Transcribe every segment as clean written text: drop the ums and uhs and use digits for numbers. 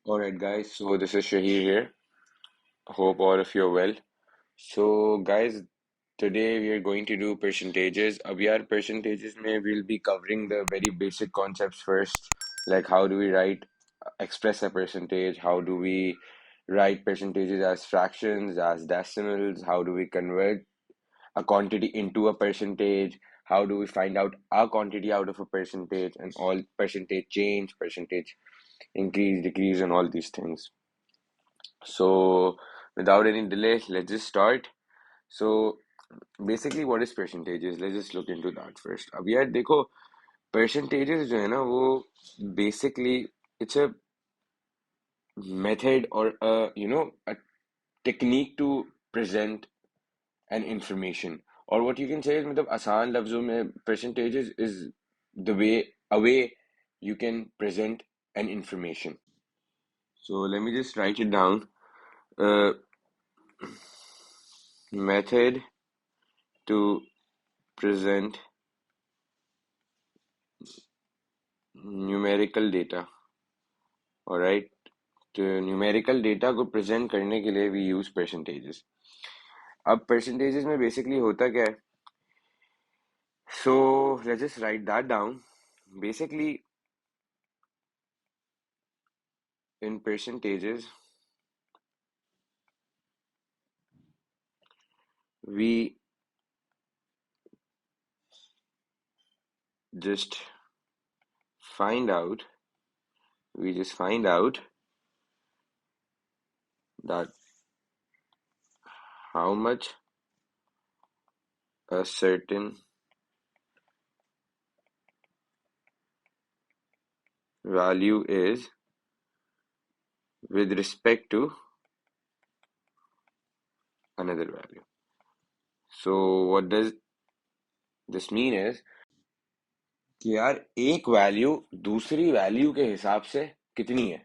Alright, guys, so this is Shahir here. Hope all of you are well. So, guys, today we are going to do percentages. अब यार percentages में we'll be covering the very basic concepts first, like how do we express a percentage, how do we write percentages as fractions, as decimals, how do we convert a quantity into a percentage, how do we find out a quantity out of a percentage, and all percentage change, percentage increase, decrease, and all these things. So, without any delay, let's just start. So, basically, what is percentages? Let's just look into that first. अब यार देखो percentages जो है ना वो basically it's a method or a technique to present an information. Or what you can say is मतलब आसान लफ्जों में percentages is the way a way you can present an information. So let me just write it down. Uh, Method to present numerical data. Alright, तो numerical data को present करने के लिए we use percentages. अब percentages में basically होता क्या है, so let's just write that down. Basically in percentages we just find out that how much a certain value is with respect to another value. So what does this mean is कि यार एक value दूसरी value के हिसाब से कितनी है।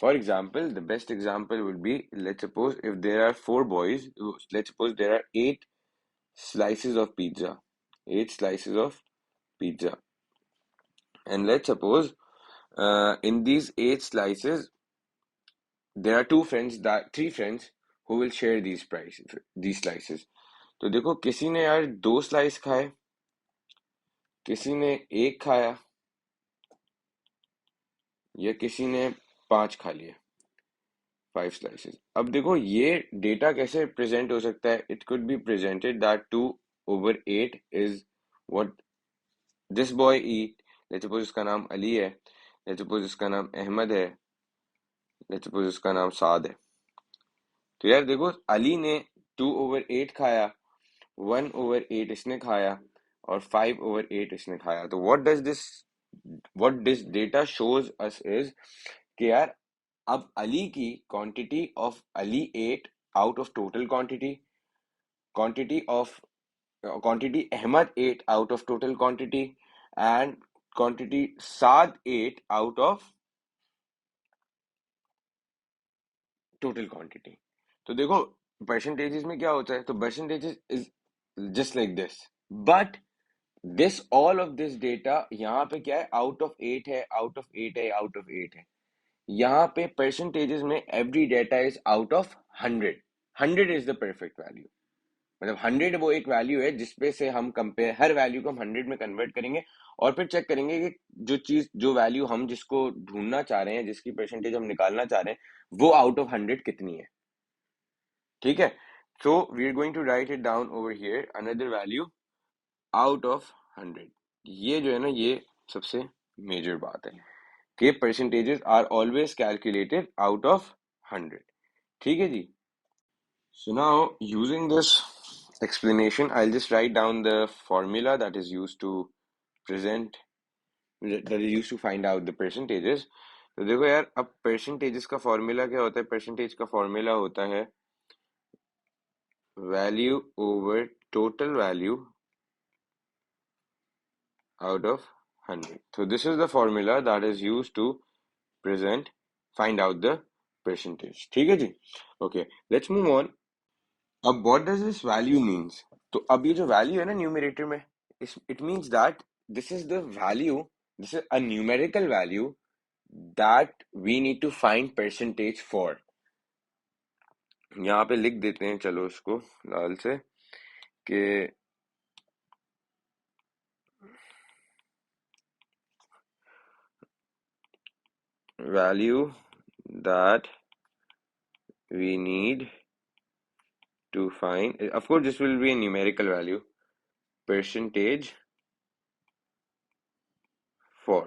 For example, the best example would be, let's suppose if there are four boys, let's suppose there are eight slices of pizza, eight slices of pizza, and let's suppose in these eight slices there are three friends who will share these slices. तो देखो किसी ने यार दो slice खाए, किसी ने एक खाया, या किसी ने पांच खा लिए, फाइव स्लाइसेस। अब देखो ये डेटा कैसे प्रेजेंट हो सकता है, it could be presented that 2/8 is what this boy eat. Let's suppose इसका नाम अली है, लेट्स सपोज इसका नाम अहमद है, लेट्स सपोज इसका नाम साद है। तो यार देखो अली ने 2/8 खाया, 1/8 इसने खाया, और 5/8 इसने खाया। तो what this data shows us is कि यार अब अली की quantity of Ali eight out of total quantity, quantity of quantity Ahmad eight out of total quantity, and quantity Saad eight out of total quantity. तो देखो परसेंटेजेस में क्या होता है, तो percentages is just like this, but this all of this data यहाँ पे क्या है, आउट ऑफ एट है, आउट ऑफ एट है, आउट ऑफ एट है। यहाँ पे परसेंटेजेस में every data is out of 100। 100 is the perfect value. मतलब 100 वो एक वैल्यू है जिसपे से हम कंपेयर, हर वैल्यू को हम 100 में कन्वर्ट करेंगे और फिर चेक करेंगे कि जो वैल्यू हम जिसको ढूंढना चाह रहे हैं, जिसकी परसेंटेज हम निकालना चाह रहे हैं, वो आउट ऑफ 100 कितनी है। ठीक है, so we are going to write it down over here, another value out of 100। ये जो है ना, ये सबसे मेजर बात है कि percentages are always calculated out of 100। ठीक है जी। So now, using this explanation, I'll just write down the formula that is used to present, that is used to find out the percentages. तो देखो यार, अब percentages का formula क्या होता है? Percentage का formula होता है value over total value out of 100. So this is the formula that is used to find out the percentage. ठीक है जी? Okay, let's move on. अब what does this value means, तो अब ये जो वैल्यू है ना न्यूमरेटर में, it means that this is the value, this is a numerical value that we need to find percentage for. यहाँ पे लिख देते हैं, चलो उसको लाल से, कि value that we need to find, of course this will be a numerical value, percentage for.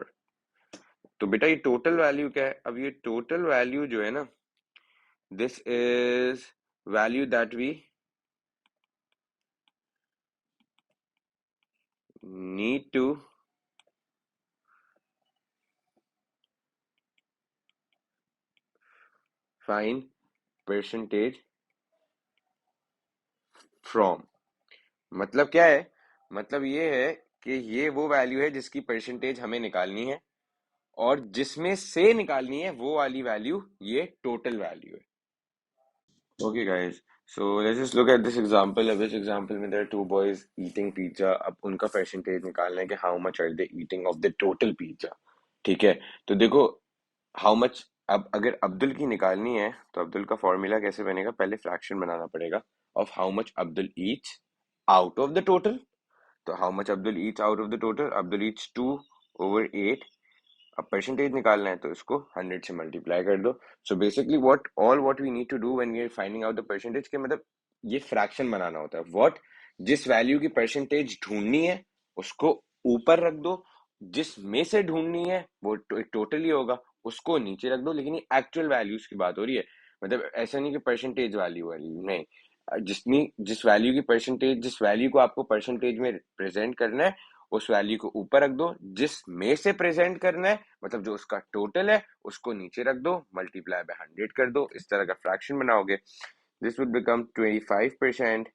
तो बेटा ये टोटल वैल्यू क्या है? अब ये टोटल वैल्यू जो है ना, this is value that we need to find percentage from. मतलब क्या है? मतलब ये है कि ये वो वैल्यू है जिसकी परसेंटेज हमें निकालनी है, और जिसमें से निकालनी है वो वाली वैल्यू ये टोटल वैल्यू है। Okay, guys. So let's just look at this example. अब इस example में there are two boys eating pizza. अब उनका percentage निकालना है कि how much are they eating of the total pizza. ठीक है? तो देखो how much, अब अगर अब्दुल की निकालनी है तो अब्दुल का फॉर्मूला कैसे बनेगा? पहले फ्रैक्शन बनाना पड़ेगा of how much Abdul eats out of the total. तो how much Abdul eats out of the total? Abdul eats 2/8. अब परसेंटेज निकालना है तो इसको 100 से मल्टीप्लाई कर दो। So basically what we need to do when we are finding out the percentage, के मतलब ये फ्रैक्शन बनाना होता है। व्हाट, जिस वैल्यू की परसेंटेज ढूंढनी है उसको ऊपर रख दो, जिस में से ढूंढनी है वो टोटल ही होगा, उसको नीचे रख दो। लेकिन ये एक्चुअल वैल्यूज की बात हो रही है, मतलब ऐसा नहीं कि परसेंटेज वैल्यू नहीं। जिस वैल्यू की परसेंटेज, जिस वैल्यू को आपको परसेंटेज में प्रेजेंट करना है उस वैल्यू को ऊपर रख दो, जिस में से प्रेजेंट करना है मतलब जो उसका टोटल है उसको नीचे रख दो, मल्टीप्लाई बाय 100 कर दो। इस तरह का फ्रैक्शन बनाओगे, दिस वुड बिकम 25%।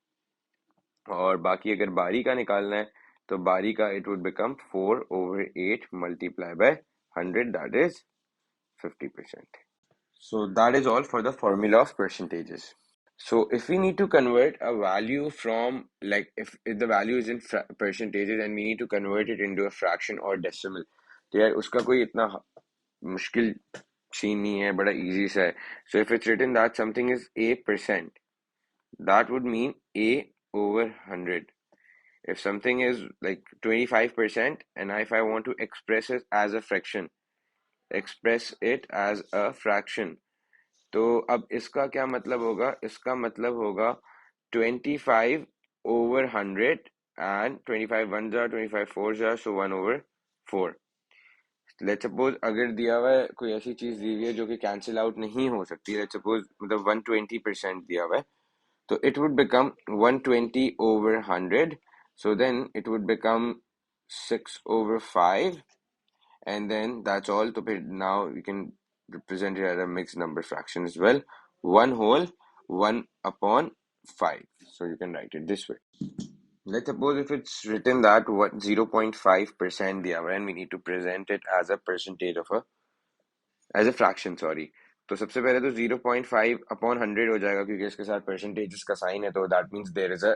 और बाकी अगर बारी का निकालना है तो बारी का it would become 4/8 multiply by 100, that is 50%। So that is all for the formula of percentages. So if we need to convert a value from, like if the value is in percentages and we need to convert it into a fraction or decimal, तो यार उसका कोई इतना मुश्किल scene नहीं है, बड़ा easy सा है. So if it's written that something is a%, that would mean a/100. If something is like 25%, and if I want to express it as a fraction, express it as a fraction, तो अब इसका क्या मतलब होगा? इसका मतलब होगा 25/100, and 25 ones are 25 fours are, so 1/4. Let's suppose अगर दिया हुआ है कोई ऐसी चीज दी हुई है जो कि कैंसिल आउट नहीं हो सकती, लेट्स सपोज मतलब 120% दिया हुआ है, तो it would become 120/100. So then it would become 6/5, and then that's all. So now you can represent it as a mixed number fraction as well. 1/1/5. So you can write it this way. Let's suppose if it's written that what 0.5% दिया हुआ है and we need to present it as a percentage of a, as a fraction, sorry. तो सबसे पहले तो 0.5/100 हो जाएगा, क्योंकि इसके साथ परसेंटेज का साइन है, तो that means there is a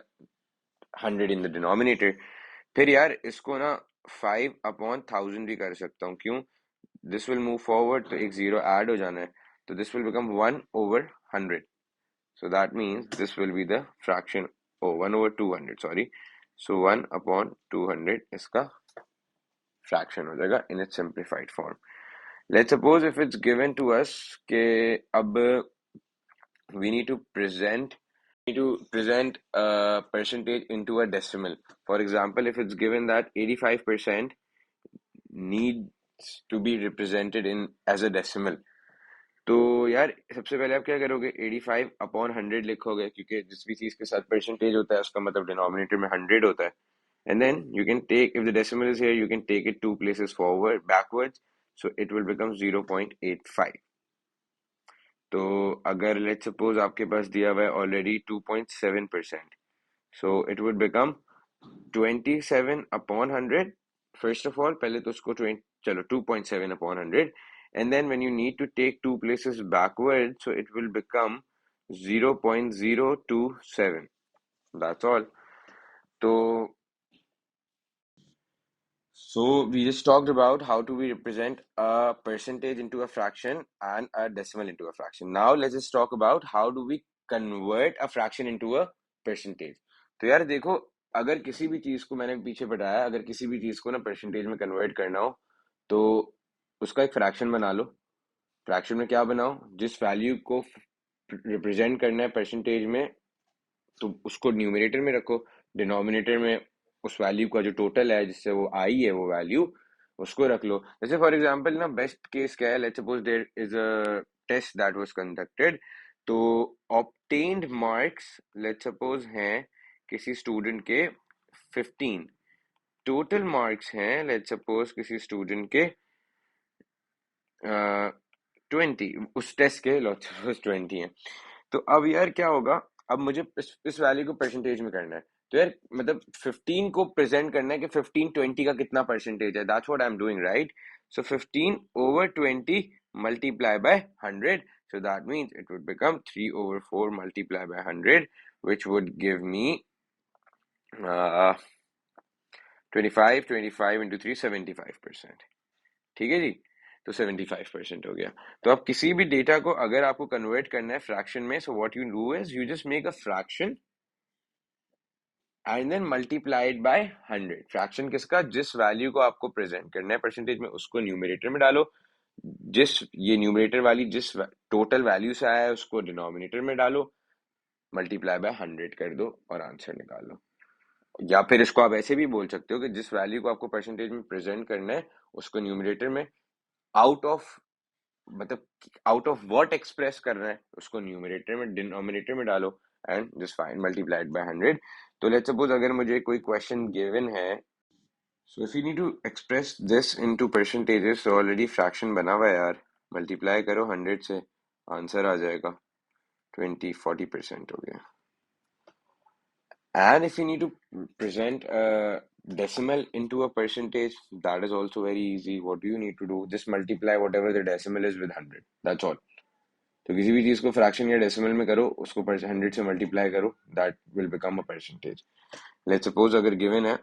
100 in the denominator. फिर यार इसको ना 5/1000 भी कर सकता हूँ, क्यों? दिस विल मूव फॉरवर्ड तो एक जीरो ऐड हो जाना है, तो this will become 1/100. So that means this will be the fraction, oh 1/200, sorry. So 1/200 इसका fraction हो जाएगा in its simplified form. Let's suppose if it's given to us कि अब we need to present a percentage into a decimal. For example, if it's given that 85% needs to be represented in as a decimal, तो यार सबसे पहले आप क्या करोगे? 85/100 लिखोगे, क्योंकि जिस भी चीज के साथ परसेंटेज होता है उसका मतलब डिनोमिनेटर में 100 होता है. And then you can take, if the decimal is here, you can take it 2 places forward backwards, so it will become 0.85. तो अगर लेट्स सपोज आपके पास दिया हुआ है already 2.7%, so it would become 27/100. First of all, पहले तो उसको 20, चलो 2.7/100, and then when you need to take 2 places backward, so it will become 0.027. That's all. तो So we just talked about how do we represent a percentage into a fraction and a decimal into a fraction. Now let's just talk about how do we convert a fraction into a percentage. तो यार देखो, अगर किसी भी चीज को मैंने पीछे बताया, अगर किसी भी चीज को ना परसेंटेज में कन्वर्ट करना हो तो उसका एक फ्रैक्शन बना लो. फ्रैक्शन में क्या बनाओ, जिस वैल्यू को रिप्रेजेंट करना है परसेंटेज में तो उसको न्यूमरेटर में रखो, डिनोमिनेटर में उस वैल्यू का जो टोटल है जिससे वो आई है वो वैल्यू उसको रख लो. जैसे फॉर एग्जांपल ना, बेस्ट केस क्या है, let's suppose there is a test that was conducted. तो ऑब्टेन्ड मार्क्स लेट्स सपोज हैं किसी स्टूडेंट के 15, टोटल मार्क्स हैं लेट्स सपोज किसी स्टूडेंट के 20, उस टेस्ट के लेट्स सपोज 20 हैं. तो अब यार क्या होगा, अब मुझे इस वैल्यू को परसेंटेज में करना है. तो यार मतलब 15 को प्रेजेंट करना है कि 15 20 का कितना परसेंटेज है. That's what I am doing, right? So 15 over 20 multiply by 100. So that means it would become 3 over 4 multiply by 100, which would give me 25 into 3 75%. ठीक है जी. तो 75% हो गया. तो अब किसी भी डेटा को अगर आपको कन्वर्ट करना है फ्रैक्शन में, so what you do is you just make a fraction and then multiplied by 100. Fraction किसका, जिस वैल्यू को आपको प्रेजेंट करना है परसेंटेज में उसको न्यूमरेटर में डालो, जिस ये न्यूमरेटर वाली जिस टोटल वैल्यू से आया है उसको डिनोमिनेटर में डालो, मल्टीप्लाई बाय 100 कर दो और आंसर निकाल लो. या फिर इसको आप ऐसे भी बोल सकते हो कि जिस वैल्यू को आपको परसेंटेज में प्रेजेंट करना है उसको न्यूमरेटर में आउट ऑफ, मतलब आउट ऑफ व्हाट एक्सप्रेस कर रहे हैं उसको न्यूमरेटर में डिनोमिनेटर में डालो and just find multiplied by 100. तो लेट्स सपोज अगर मुझे कोई क्वेश्चन गिवन है, so if you need to express this into percentages, तो ऑलरेडी फ्रैक्शन बना हुआ है यार, मल्टीप्लाई करो 100 से, आंसर आ जाएगा 40% हो गया. And if you need to present a decimal into a percentage, that is also very easy. What do you need to do? Just multiply whatever the decimal is with 100. That's all. तो किसी भी चीज को fraction या decimal में करो, उसको 100 से मल्टीप्लाई करो, that will become a percentage. Let's suppose अगर गिवन है,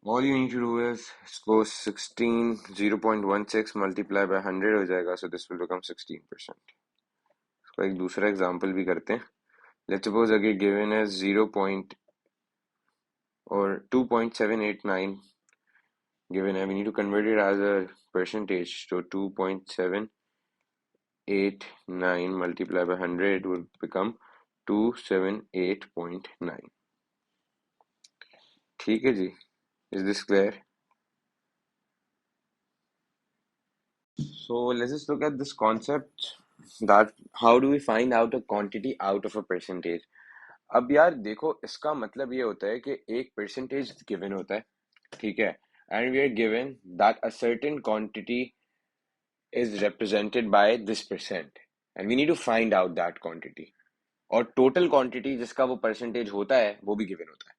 all you need to do is suppose 16 0.16 multiply by 100 हो जाएगा, so this will become 16%. इसका एक दूसरा एग्जांपल भी करते हैं. लेट्स सपोज अगर गिवन है 0. or 2.789 given है, we need to convert it as a percentage. So 2.789 multiplied by 100 would become 278.9. ठीक है जी. Is this clear? So let's just look at this concept that how do we find out a quantity out of a percentage. अब यार देखो, इसका मतलब ये होता है कि एक परसेंटेज गिवन होता है, ठीक है, and we are given that a certain quantity is represented by this percent and we need to find out that quantity. और टोटल क्वांटिटी जिसका वो परसेंटेज होता है वो भी गिवन होता है.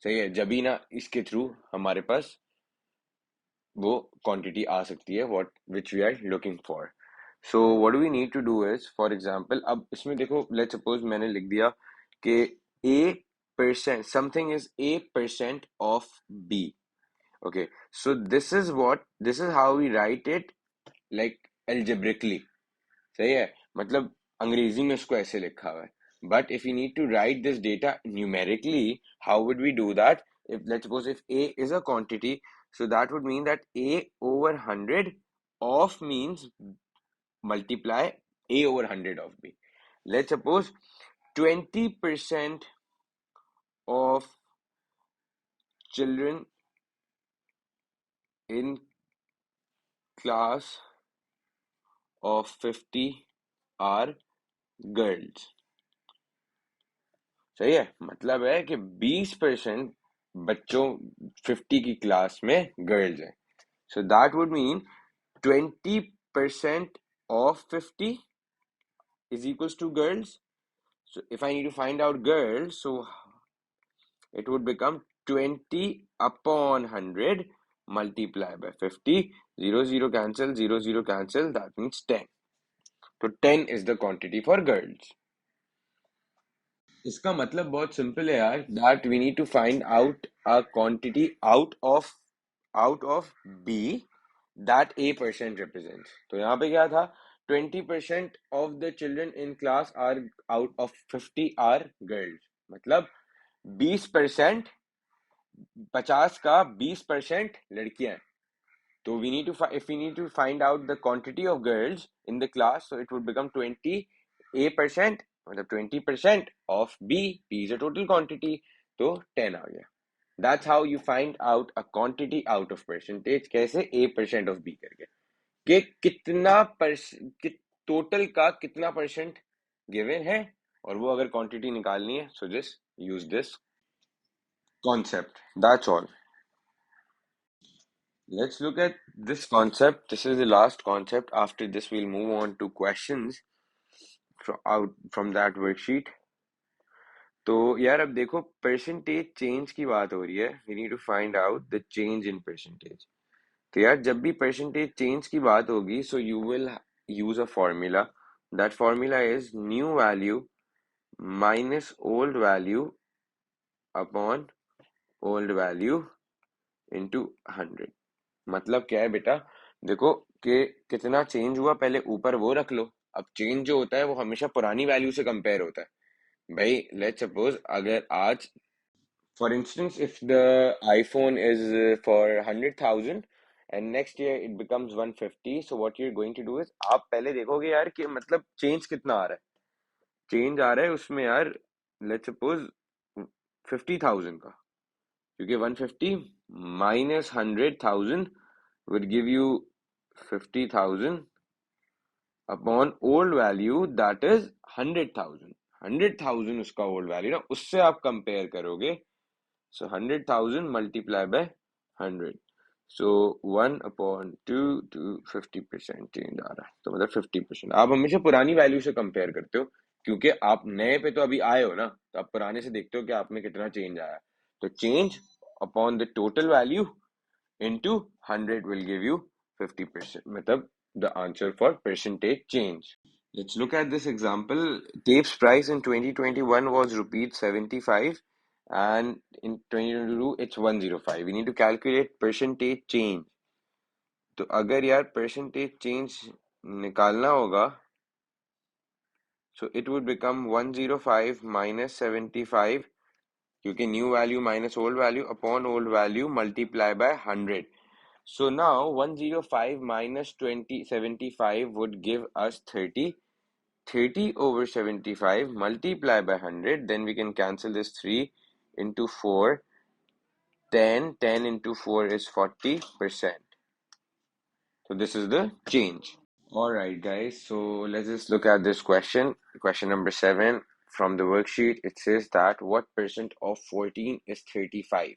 सही है, जब भी ना इसके थ्रू हमारे पास वो क्वांटिटी आ सकती है what which we are looking for. So what do we need to do is, for example अब इसमें देखो, लेट्स सपोज मैंने लिख दिया कि A percent something is A percent of B. Okay, so this is how we write it, like algebraically. सही है, मतलब अंग्रेजी में उसको ऐसे लिखा हुआ है. But if you need to write this data numerically, how would we do that? If let's suppose if a is a quantity, so that would mean that a over 100 of means multiply a over 100 of b. Let's suppose 20% of children in class of 50 are girls. सही है, मतलब है कि 20% बच्चों 50 की class में girls हैं. So that would mean 20% of 50 is equals to girls. So if I need to find out girls, so it would become 20 upon 100 multiply by 50. 0 0 cancel, 0 0 cancel, that means 10. So 10 is the quantity for girls. इसका मतलब बहुत simple है यार, that we need to find out a quantity out of out of B that A% represents. तो यहाँ पे क्या था, 20% of the children in class are out of 50 are girls. मतलब 20%, 50 का 20% लड़कियां हैं. So we need to if we need to find out the quantity of girls in the class, so it would become 20%, मतलब 20% of B. B is a total quantity, तो 10 आ गया. That's how you find out a quantity out of percentage. कैसे? A% of B करके, कि कितना total का कितना percent given है, और वो अगर क्वांटिटी निकालनी है, so just use this concept. That's all. Let's look at this concept. This is the last concept. After this, we'll move on to questions from that worksheet. तो यार अब देखो, परसेंटेज चेंज की बात हो रही है. We need to find out the change in percentage. तो यार जब भी परसेंटेज चेंज की बात होगी, so you will use a formula. That formula is new value minus old value upon old value into 100. मतलब क्या है बेटा, देखो कि कितना चेंज हुआ, पहले ऊपर वो रख लो. अब चेंज जो होता है वो हमेशा पुरानी वैल्यू से कंपेयर होता है भाई. लेट्स सपोज अगर आज, for instance, if the iPhone is for 100,000 and next year it becomes 150, so what you are going to do is, आप पहले देखोगे यार कि मतलब चेंज कितना आ रहा है. चेंज आ रहा है उसमें यार, लेट्स सपोज 50,000 का, क्योंकि 150 minus 100,000 would give you 50,000 upon old value, that is 100,000. 100,000 उसका old value ना, उससे आप कंपेयर करोगे. So 100,000 multiply by 100. So 1 upon 2 to 50% change आ रहा है, तो मतलब 50%. आप हमेशा पुरानी वैल्यू से कंपेयर करते हो, क्योंकि आप नए पे तो अभी आए हो ना, तो आप पुराने से देखते हो कि आप में कितना चेंज आया. तो change upon the total value into 100 will give you 50%, matlab the answer for percentage change. Let's look at this example. Tape's price in 2021 was rupees 75 and in 2022 it's 105. We need to calculate percentage change. तो अगर यार percentage change निकालना होगा, so it would become 105 minus 75, क्योंकि new value minus old value upon old value multiply by 100. So now 105 minus 75 would give us 30. 30 over 75 multiply by 100. Then we can cancel this 3 into 4. 10. 10 into 4 is 40%. So this is the change. Alright guys, so let's just look at this question. Question number 7 from the worksheet. It says that what percent of 14 is 35?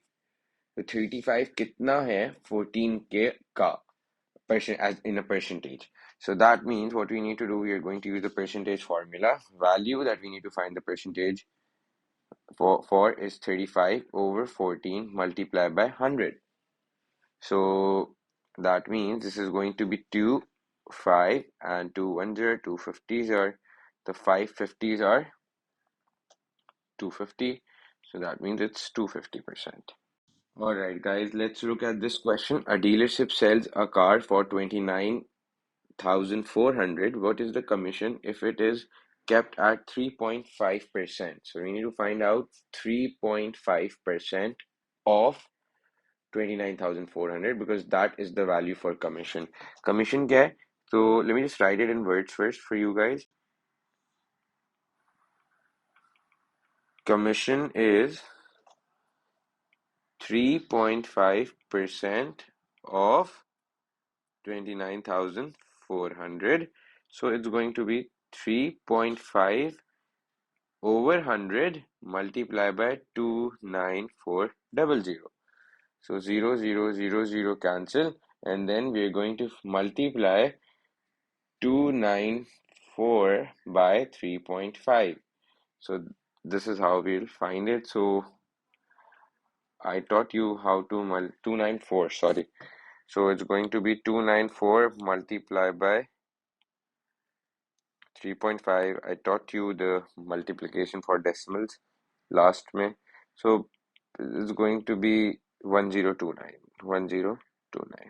तो 35 कितना है 14 के का percent as in a percentage. So that means what we need to do, we are going to use the percentage formula. Value that we need to find the percentage for is 35 over 14 multiplied by 100. So that means this is going to be 2, 5 and 2 1s are 250s are, the 550s are 250. So that means it's 250%. Alright guys, let's look at this question. A dealership sells a car for 29,400. What is the commission if it is kept at 3.5%? So we need to find out 3.5% of 29,400 because that is the value for commission. Commission क्या है? So let me just write it in words first for you guys. Commission is 3.5% of 29,400. So it's going to be 3.5 over 100 multiplied by 29400. So 0 0 0 0 cancel, and then we are going to multiply 294 by 3.5. So this is how we'll find it. So I taught you how to 294, sorry. So it's going to be 294 multiplied by 3.5. I taught you the multiplication for decimals last May. So it's going to be 1029. 1029.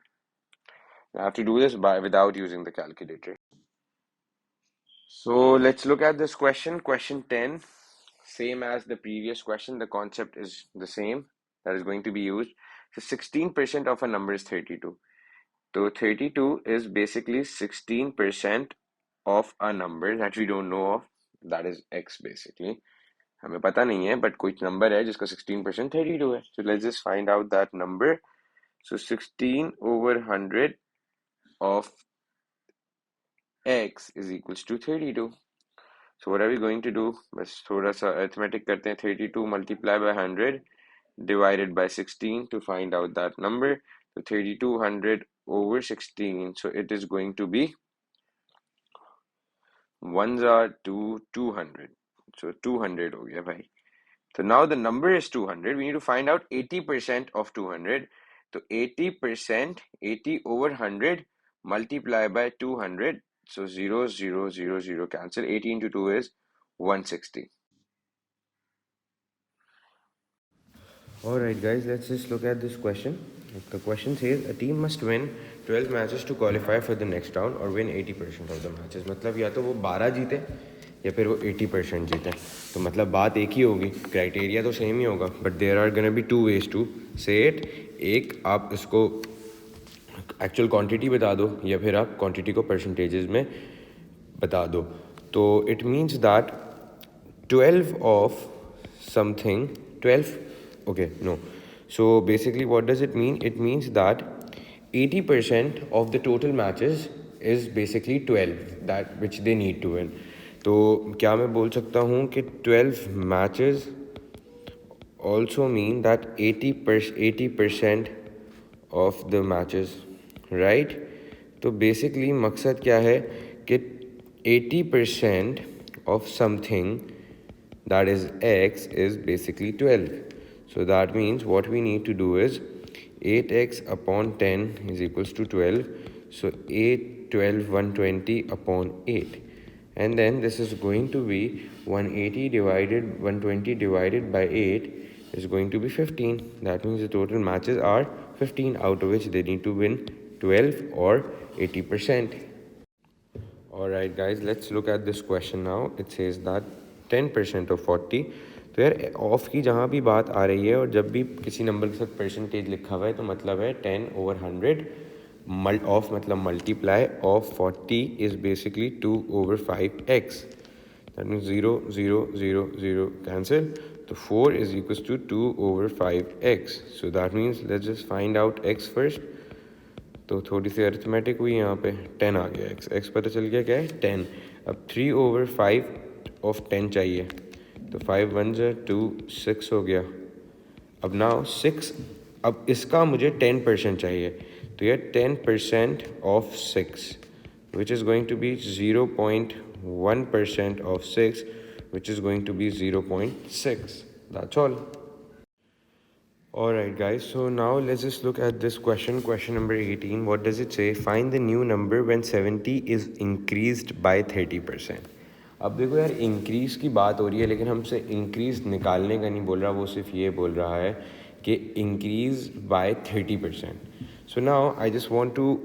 I have to do this without using the calculator. So let's look at this question. Question 10, same as the previous question. The concept is the same that is going to be used. So 16% of a number is 32. So 32 is basically 16% of a number that we don't know of. That is x basically. हमें पता नहीं है, but कुछ number है जिसका 16% 32 है. So let's just find out that number. So 16 over 100 of x is equals to 32. So what are we going to do? बस थोड़ा सा arithmetic करते हैं. 32 multiply by 100 divided by 16 to find out that number. So 3200 over 16. So it is going to be 1s are 200. So 200 हो गया भाई. So now the number is 200. We need to find out 80% of 200. So 80%, 80 over 100 multiply by 200. So 0, 0, 0, 0 cancel. 80 into 2 is 160. Alright guys, let's just look at this question. The question says a team must win 12 matches to qualify for the next round or win 80% of the matches. मतलब या तो वो 12 जीते या फिर वो 80% जीते. तो मतलब बात एक ही होगी, क्राइटेरिया तो सेम ही होगा, but there are gonna be two ways to say it. एक आप इसको एक्चुअल क्वांटिटी बता दो या फिर आप क्वांटिटी को परसेंटेजेस में बता दो. तो it means that 12 of something 12. Okay, no. So basically what does it mean? It means that 80% of the total matches is basically 12 that which they need to win. तो क्या मैं बोल सकता हूँ कि 12 matches also mean that 80% of the matches, right? तो basically मकसद क्या है कि 80% of something that is x is basically 12. So that means what we need to do is 8x upon 10 is equals to 12. So 8, 12, 120 upon 8. And then this is going to be 120 divided by 8 is going to be 15. That means the total matches are 15, out of which they need to win 12 or 80%. Alright guys, let's look at this question now. It says that 10% of 40. तो यार of की जहाँ भी बात आ रही है और जब भी किसी नंबर के साथ परसेंटेज लिखा हुआ है तो मतलब है 10 over 100 ऑफ मतलब multiply of 40 is basically 2 over 5x. That means 0, 0, 0, 0 cancel. तो 4 is equals to 2 over 5x. So that means let's just find out x first. तो थोड़ी सी अरिथमेटिक हुई यहाँ पे. 10 आ गया, x पता चल गया क्या है 10. अब 3 over 5 ऑफ 10 चाहिए. तो 5 1s are 2, 6 हो गया. अब नाउ 6, अब इसका मुझे 10% चाहिए. तो ये 10% of 6 which is going to be 0.1% of 6 which is going to be 0.6. That's all. Alright guys, so now let's just look at this question number 18. What does it say? Find the new number when 70 is increased by 30%. अब देखो यार, increase की बात हो रही है लेकिन हमसे इंक्रीज़ निकालने का नहीं बोल रहा, वो सिर्फ ये बोल रहा है कि increase by 30%. So now I just want to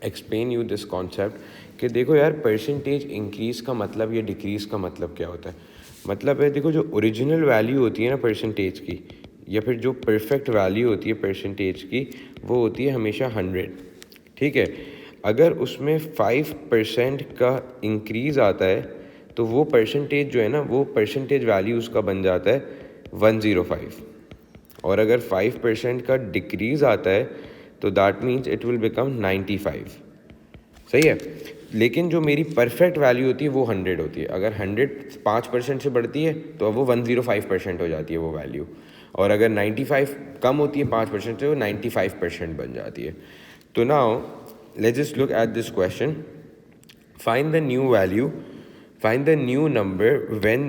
explain you this concept कि देखो यार, परसेंटेज इंक्रीज़ का मतलब या डिक्रीज़ का मतलब क्या होता है. मतलब है देखो, जो ओरिजिनल वैल्यू होती है ना परसेंटेज की, या फिर जो परफेक्ट वैल्यू होती है परसेंटेज की, वो होती है हमेशा 100. ठीक है. अगर उसमें 5% का इंक्रीज़ आता है तो वो परसेंटेज जो है ना, वो परसेंटेज वैल्यू उसका बन जाता है 105. और अगर 5% का डिक्रीज़ आता है तो that means it will become 95. सही है. लेकिन जो मेरी परफेक्ट वैल्यू होती है वो 100 होती है. अगर 100 5% से बढ़ती है तो अब वो 105% हो जाती है वो वैल्यू. और अगर 95 कम होती है 5% से, वो 95% बन जाती है. तो now let's just look at this question. Find the new value, find the new number when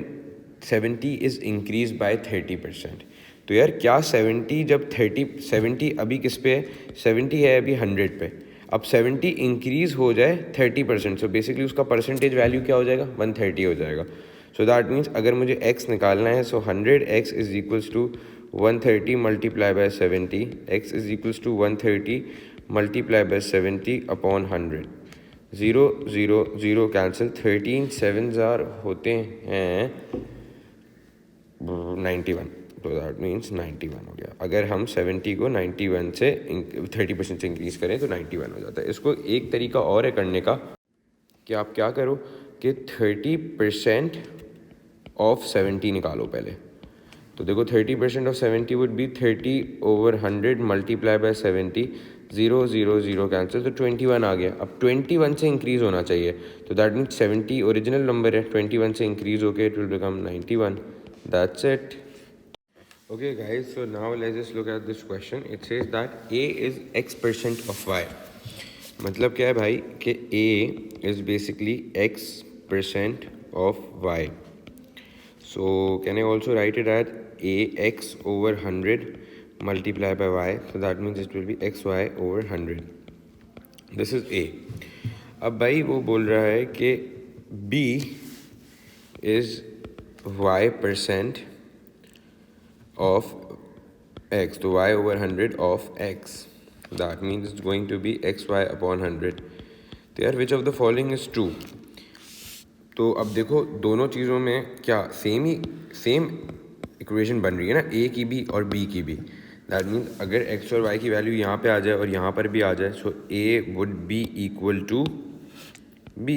70 is increased by 30%. तो यार क्या 70 जब 70 अभी किस पे है? 70 है अभी 100 पे. अब 70 इंक्रीज़ हो जाए 30%, सो बेसिकली उसका परसेंटेज वैल्यू क्या हो जाएगा? 130 हो जाएगा. सो दैट मीन्स अगर मुझे x निकालना है, so 100x is equals to 130 multiplied by 70, x is equals to 130 multiplied by 70 upon 100. 0 0 0 cancel, 13 7s होते हैं 91, तो दैट मीन्स 91 हो गया। अगर हम 70 को 91 से 30% से इंक्रीज़ करें तो 91 हो जाता है। इसको एक तरीका और है करने का कि आप क्या करो कि 30% ऑफ 70 निकालो पहले। तो देखो 30% of 70 would be 30/100 multiply by 70, 0 0 0 cancel, तो 21 आ गया। अब 21 से इंक्रीज़ होना चाहिए, तो दैट मीन्स 70 ओरिजिनल नंबर है, 21 से इंक्रीज़ होके it will become 91। That's it. Okay guys, so now let's just look at this question. It says that A is X% of Y. मतलब क्या है भाई कि A is basically X% of Y. So can I also write it as AX over 100 multiplied by Y? So that means it will be XY over 100. This is A. अब भाई वो बोल रहा है कि B is Y% of x, तो y over 100 of x, that means it's going to be xy upon 100. तो यार which of the following is true? तो अब देखो दोनों चीज़ों में क्या सेम इक्वेशन बन रही है ना, a की भी और b की भी। दैट मीन्स अगर x और y की वैल्यू यहाँ पे आ जाए और यहाँ पर भी आ जाए, सो a would be equal to b.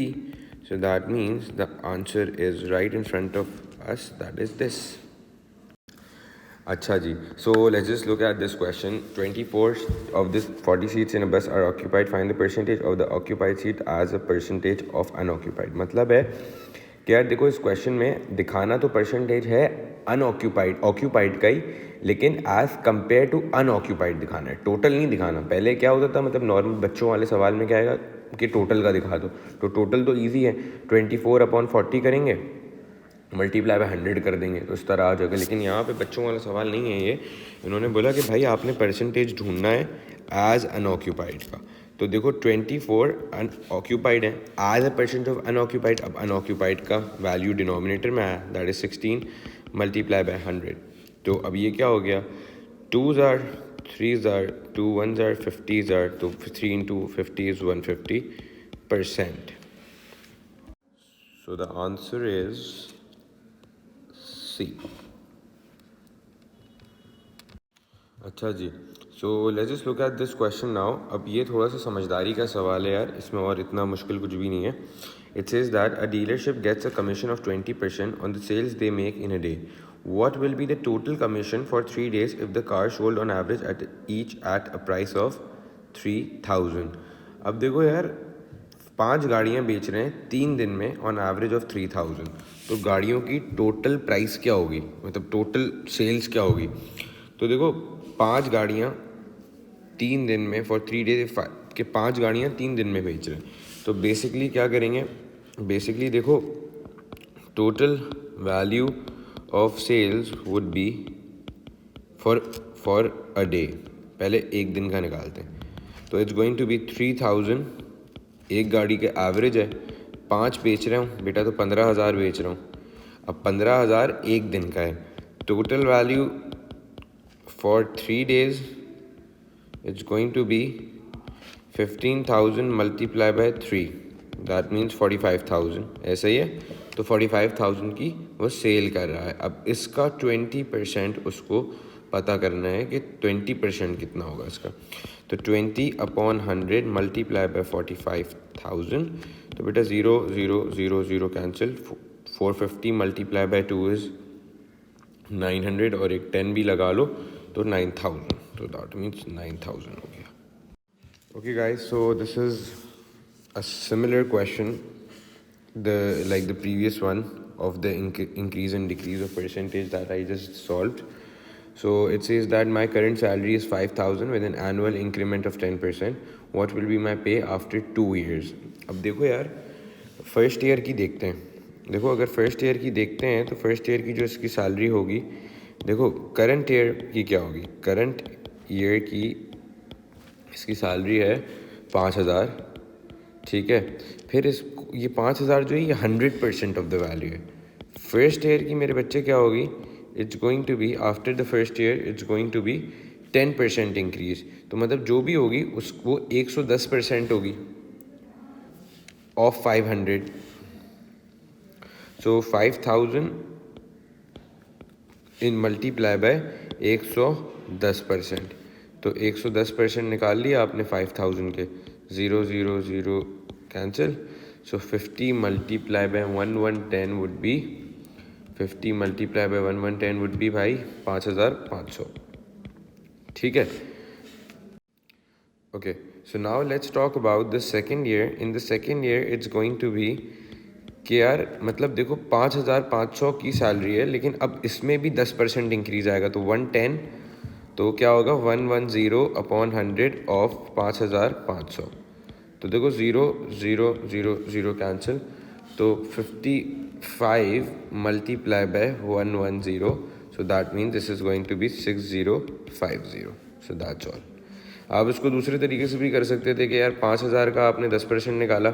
So that means the answer is right in front of us, that is this. अच्छा जी, so let's just look at this question. 24 of this 40 seats in a bus are occupied. Find the percentage of the occupied seat as a percentage of unoccupied. मतलब है कि यार देखो इस question में दिखाना तो परसेंटेज है अनऑक्यूपाइड ऑक्यूपाइड का ही, लेकिन एज कम्पेयर टू अनऑक्यूपाइड दिखाना है, टोटल नहीं दिखाना। पहले क्या होता था, मतलब नॉर्मल बच्चों वाले सवाल में क्या आएगा कि टोटल का दिखा दो, तो टोटल तो ईजी है, 24/40 करेंगे, मल्टीप्लाई बाय 100 कर देंगे तो इस तरह आ जाएगा। लेकिन यहाँ पे बच्चों वाला सवाल नहीं है ये, इन्होंने बोला कि भाई आपने परसेंटेज ढूंढना है एज अनऑक्यूपाइड का। तो देखो 24 अनऑक्यूपाइड है, as a percent of unoccupied. अब अनऑक्यूपाइड का वैल्यू डिनोमिनेटर में आया, दैट इज 16 मल्टीप्लाई बाय 100। तो अब ये क्या हो गया, 2s are 3s are 2 1s are 50s are, तो 3 into 50 is 150%. So the answer is C. अच्छा जी, so let's just look at this question now. अब ये थोड़ा सा समझदारी का सवाल है यार, इसमें और इतना मुश्किल कुछ भी नहीं है। It says that a dealership gets a commission of 20% on the sales they make in a day. What will be the total commission for 3 days if the car sold on average at each at a price of 3000? अब देखो यार 5 गाड़ियाँ बेच रहे हैं 3 दिन में on average of 3000, तो गाड़ियों की टोटल प्राइस क्या होगी, मतलब टोटल सेल्स क्या होगी। तो देखो 5 गाड़ियाँ 3 दिन में फॉर 3 डेज के 5 गाड़ियाँ 3 दिन में बेच रहे हैं, तो बेसिकली क्या करेंगे, बेसिकली देखो total value of sales would be for a day, पहले एक दिन का निकालते हैं, तो इट्स गोइंग टू बी 3000, एक गाड़ी के एवरेज है, 5 बेच रहा हूँ बेटा तो 15,000 बेच रहा हूँ। अब 15,000 एक दिन का है, total value for 3 days it's going to be 15,000 multiplied by 3, that means 45,000, ऐसा ही है। तो 45,000 की वो सेल कर रहा है। अब इसका 20% उसको पता करना है कि 20% कितना होगा इसका, तो 20/100 मल्टीप्लाई बाय 45,000, तो बेटा 0 0 0 0 कैंसिल, 450 मल्टीप्लाई बाय 2 इज़ 900 और एक 10 भी लगा लो तो 9000, तो दैट मीन्स 9000 हो गया। Okay guys, so this is a similar question, like the previous one of the increase and decrease of percentage that I just solved. So it says that my current salary is 5,000 with an annual increment of 10%. What will be my pay after 2 years? अब देखो यार first year की देखते हैं। देखो अगर first year की देखते हैं तो फर्स्ट ईयर की जो इसकी सैलरी होगी, देखो करंट ईयर की क्या होगी, करंट ईयर की इसकी सैलरी है 5,000, ठीक है। फिर ये 5,000 जो है ये 100% ऑफ द वैल्यू है। फर्स्ट ईयर की मेरे बच्चे क्या होगी, it's going to be after the first year it's going to be 10% increase. तो मतलब जो भी होगी उस वो 110% होगी of 500। So 5000 in multiply by 110%। तो 110% निकाल लिया आपने 5000 के, 0 0 0 cancel. So 50 multiply by 1110 would be 50 multiply by 1110 would be भाई 5500। ठीक है। Okay, so now let's talk about the second year. In the second year it's going to be कि यार मतलब देखो 5500 की सैलरी है, लेकिन अब इसमें भी 10% इंक्रीज आएगा। तो 110, तो क्या होगा 110/100 ऑफ 5500। तो देखो 0 0 0 0 कैंसिल। तो 55 multiply by 110, so that means this is going to be 6050। So that's all. आप इसको दूसरे तरीके से भी कर सकते थे कि यार 5000 का आपने 10% निकाला,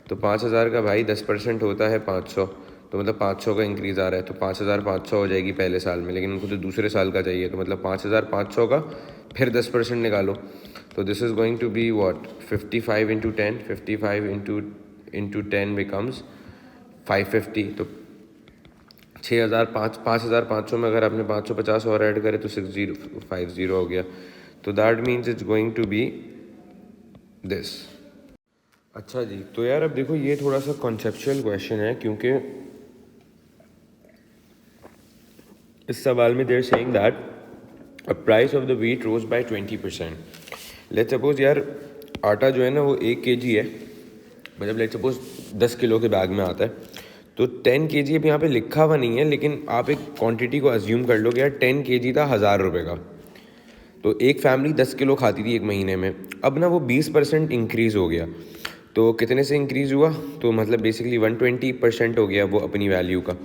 तो 5000 का भाई 10% होता है 500, तो मतलब 500 का इंक्रीज़ आ रहा है, तो 5500 हो जाएगी पहले साल में, लेकिन उनको तो दूसरे साल का चाहिए, तो मतलब 5500 का फिर 10% निकालो। तो this is going to be what 55 into 10, 55 into 10 बिकम्स 550। तो 5500 में अगर आपने 550 और ऐड करे तो 6050 हो गया। तो that means it's going to be this. अच्छा जी, तो यार अब देखो ये थोड़ा सा कॉन्सेप्चुअल क्वेश्चन है, क्योंकि इस सवाल में they're saying that a price of the wheat rose by 20%। Let's suppose यार आटा जो है ना वो 1 kg है, मतलब लेट्स सपोज 10 किलो के बैग में आता है, तो 10 kg अब यहाँ पे लिखा हुआ नहीं है, लेकिन आप एक क्वांटिटी को अज्यूम कर लो कि यार 10 kg था 1000 रुपये का। तो एक फैमिली 10 किलो खाती थी एक महीने में, अब ना वो 20% इंक्रीज़ हो गया। तो कितने से इंक्रीज़ हुआ, तो मतलब बेसिकली 120% हो गया वो अपनी वैल्यू का।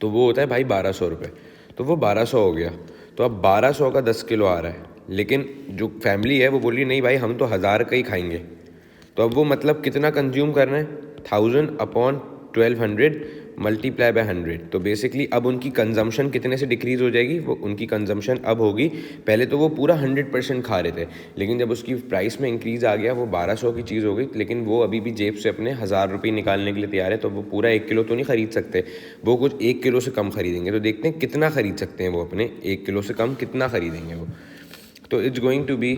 तो वो होता है भाई 1200 रुपये। तो वो 1200 हो गया। तो अब 1200 का 10 किलो आ रहा है, लेकिन जो फैमिली है वो बोल रही नहीं भाई हम तो 1000 का ही खाएंगे। तो अब वो मतलब कितना कंज्यूम कर रहे हैं, 1000/1200 मल्टीप्लाई बाय 100। तो बेसिकली अब उनकी कंजम्पशन कितने से डिक्रीज़ हो जाएगी, वो उनकी कंजम्पशन अब होगी, पहले तो वो पूरा 100% खा रहे थे, लेकिन जब उसकी प्राइस में इंक्रीज़ आ गया वो 1200 की चीज़ हो गई, लेकिन वो अभी भी जेब से अपने 1000 रुपये निकालने के लिए तैयार है। तो वो पूरा 1 किलो तो नहीं खरीद सकते, वो कुछ 1 किलो से कम खरीदेंगे। तो देखते हैं कितना खरीद सकते हैं वो, अपने 1 किलो से कम कितना खरीदेंगे वो। तो it's going to be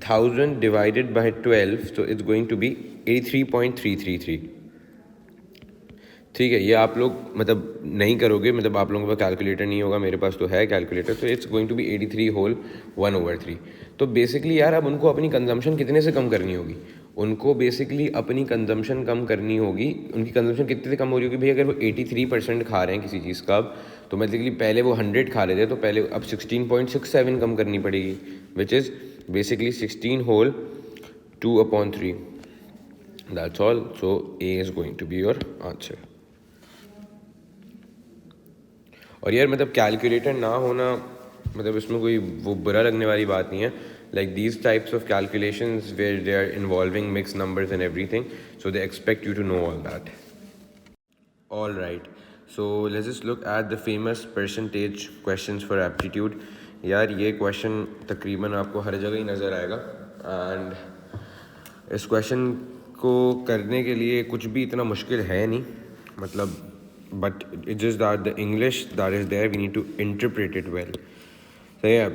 1000 divided by 12, so it's going to be 83.333। ठीक है, ये आप लोग मतलब नहीं करोगे, मतलब आप लोगों का कैलकुलेटर नहीं होगा, मेरे पास तो है कैलकुलेटर। तो it's going to be 83 whole 1/3। तो बेसिकली यार अब उनको अपनी कंजम्पशन कितने से कम करनी होगी, उनको बेसिकली अपनी कंजम्पशन कम करनी होगी। उनकी कंजम्पशन कितने से कम हो रही होगी भाई, अगर वो 83% खा रहे हैं किसी चीज़ का, तो बेसिकली पहले वो 100 खा रहे थे, तो पहले अब 16.67 कम करनी पड़ेगी, which is basically 16 whole 2/3। That's all. So A is going to be your answer. और यार मतलब कैलकुलेटर ना होना मतलब इसमें कोई वो बुरा लगने वाली बात नहीं है। Like these types of calculations where they are involving mix numbers and everything, so they expect you to know all that. All right, so let's just look at the famous percentage questions for aptitude. यार ये question तकरीबन आपको हर जगह ही नज़र आएगा, and इस question को करने के लिए कुछ भी इतना मुश्किल है नहीं, मतलब but it's just that the English that is there we need to interpret it well। so yeah,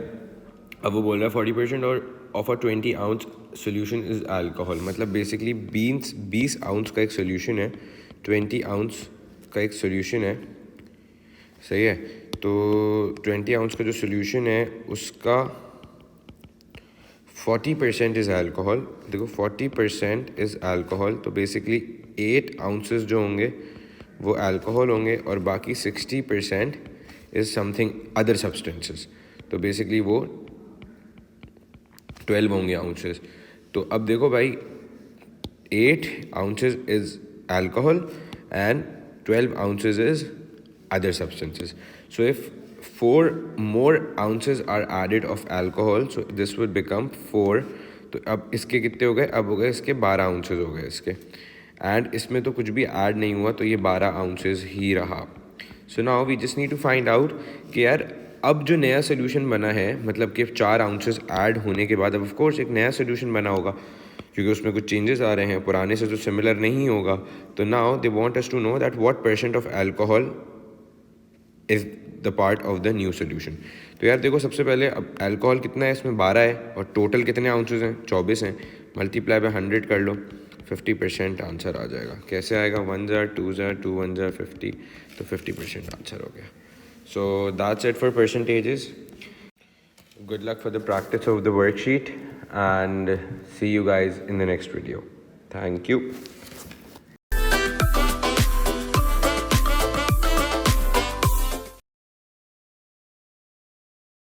अब वो बोल रहा है 40% और of a 20 ounce solution is alcohol, मतलब बेसिकली 20 ounce का एक सोल्यूशन है, 20 ounce का एक सोल्यूशन है, सही है। तो 20 ounce का जो सोल्यूशन है उसका 40% इज़ अल्कोहल। देखो 40% इज़ अल्कोहल, तो बेसिकली 8 ounces जो होंगे वो अल्कोहल होंगे, और बाकी 60% इज़ समथिंग अदर सब्सटेंसेस, तो बेसिकली वो 12 होंगे आउंसेस। तो अब देखो भाई 8 ounces is alcohol and 12 ounces is other substances. So if 4 more ounces are added of alcohol, so this would become 4। तो अब इसके कितने हो गए, अब हो गए इसके 12 ounces हो गए इसके, एंड इसमें तो कुछ भी ऐड नहीं हुआ, तो ये 12 ounces ही रहा। So now we just need to find out कि यार अब जो नया सोल्यूशन बना है, मतलब कि 4 आउंसेस ऐड होने के बाद अब ऑफकोर्स एक नया सोल्यूशन बना होगा, क्योंकि उसमें कुछ चेंजेस आ रहे हैं, पुराने से तो सिमिलर नहीं होगा. तो now they want us to know that what percent of alcohol is the part of the new solution. तो यार देखो, सबसे पहले अब अल्कोहल कितना है इसमें, 12 है, और टोटल कितने आउंसेस हैं, 24 हैं. मल्टीप्लाई बाय 100 कर लो, 50% आंसर आ जाएगा. कैसे आएगा, 1 ज़ार 2 ज़ार 2 1 ज़ार 50, तो 50% आंसर हो गया. So that's it for percentages. Good luck for the practice of the worksheet and see you guys in the next video. Thank you.